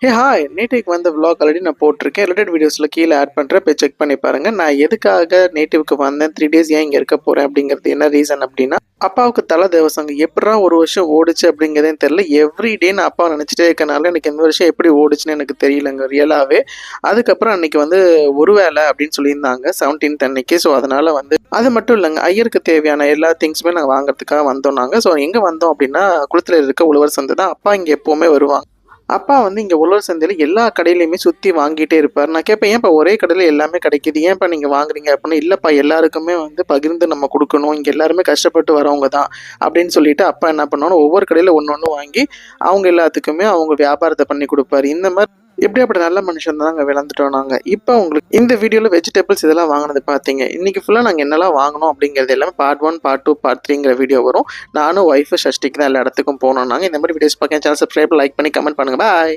Hi! நேட்டிவ்க்கு வந்த vlog already நான் போட்டிருக்கேன். ரிலேட்டட் வீடியோஸில கீழ ஆட் பண்றேன். போய் செக் பண்ணி பாருங்க. நான் எதுக்காக நேட்டிவ்க்கு வந்தேன், 3 டேஸ் ஏன் இங்க இருக்க போறேன் அப்படிங்கிறது என்ன ரீசன் அப்படின்னா, அப்பாவுக்கு தல தேவசங்க. எப்புட்றா ஒரு வருஷம் ஓடுச்சு அப்படிங்கிறதே தெரியல. எவ்ரி டே நான் அப்பாவ நினைச்சிட்டே இருக்கனால, எனக்கு இந்த வருஷம் எப்படி ஓடுச்சுன்னு எனக்கு தெரியலங்க ரியலாவே. அதுக்கப்புறம் அன்னைக்கு வந்து ஒரு வேளை அப்படின்னு சொல்லியிருந்தாங்க 17த் அன்னைக்கு. ஸோ அதனால வந்து அது மட்டும் இல்லங்க. ஐயருக்கு தேவையான எல்லா திங்ஸுமே நாங்க வாங்குறதுக்காக வந்தோம் நாங்க. ஸோ எங்க வந்தோம் அப்படின்னா, குளத்துல இருக்க உழவர் சந்தை தான். அப்பா இங்க எப்பவுமே வருவாங்க. அப்பா வந்து இங்க உழவர் சந்தையில எல்லா கடையிலயுமே சுத்தி வாங்கிட்டே இருப்பாரு. நான் கேட்பேன், "ஏன்ப்பா ஒரே கடையில எல்லாமே கிடைக்குது. ஏன்ப்பா நீங்க வாங்குறீங்க?" அப்படின்னா, "இல்லப்பா எல்லாருக்குமே வந்து பகிர்ந்து நம்ம குடுக்கணும். இங்க எல்லாருமே கஷ்டப்பட்டு வரவங்க தான்." அப்படின்னு சொல்லிட்டு அப்பா என்ன பண்ணுவாருன்னா, ஒவ்வொரு கடையில ஒண்ணு ஒண்ணு வாங்கி, அவங்க எல்லாத்துக்குமே அவங்க வியாபாரத்த பண்ணி குடுப்பாரு. இந்த மாரி எப்படியாப்பட்ட நல்ல மனுஷன் தாங்க விளந்துட்டோம் நாங்க. இப்ப உங்களுக்கு இந்த வீடியோல வெஜிடபிள்ஸ் இதெல்லாம் வாங்குனது பார்த்தீங்க. இன்னைக்கு ஃபுல்லா நாங்க என்னலாம் வாங்குனோம் அப்படிங்கிறது எல்லாமே பார்ட் 1, பார்ட் 2, பார்ட் 3ங்கிற வீடியோ வரும். நானும் ஒய்ஃபு, ஷஷ்டிக்கு தான் எல்லா இடத்துக்கும் போனோம் நாங்க. இந்த மாரி வீடியோஸ் பார்க்க சேனல் சப்ஸ்கிரைப், லைக் பண்ணி கமெண்ட் பண்ணுங்க. பாய்.